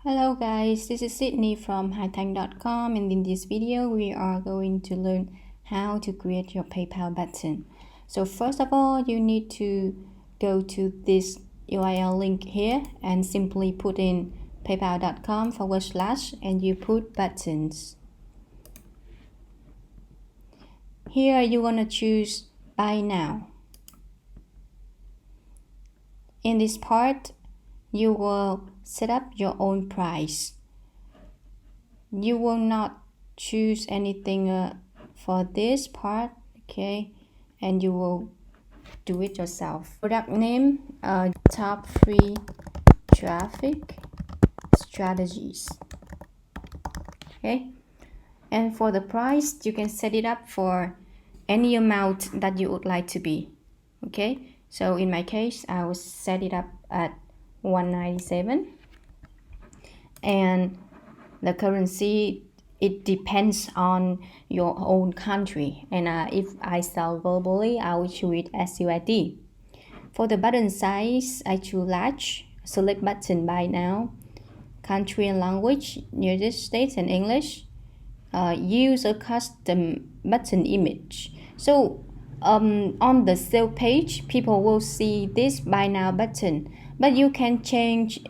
Hello guys, this is Sydney from hithanhdotcom, and in this video we are going to learn how to create your PayPal button. So first of all, you need to go to this URL link here and simply put in paypal.com / and you put buttons. Here you want to choose buy now. In this part, you will set up your own price. You will not choose anything for this part, okay, and you will do it yourself. Product name, top 3 traffic strategies, okay. And for the price, you can set it up for any amount that you would like to be, okay. So in my case, I will set it up at $197, and the currency, it depends on your own country, and if I sell globally, I will choose it as USD. For the button size, I choose large. Select button buy now. Country and language, United States and English. Use a custom button image. So on the sale page, people will see this buy now button, but you can change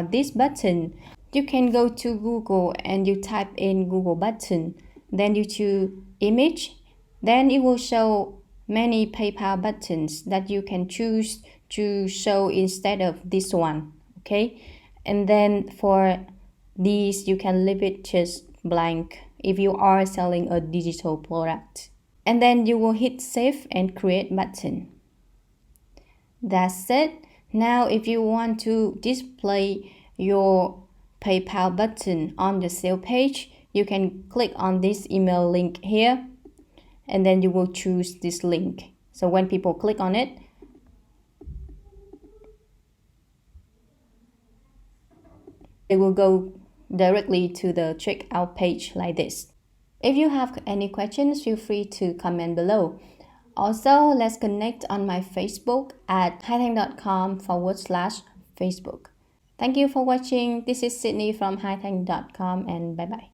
this button. You can go to Google and you type in Google button, then you choose image, then it will show many PayPal buttons that you can choose to show instead of this one, okay. And then for these, you can leave it just blank if you are selling a digital product. And then you will hit save and create button. That's it. Now if you want to display your PayPal button on the sale page, you can click on this email link here, and then you will choose this link. So when people click on it, they will go directly to the checkout page like this. If you have any questions, feel free to comment below. Also, let's connect on my Facebook at hithanhdotcom / Facebook. Thank you for watching. This is Sydney from hithanhdotcom, and bye bye.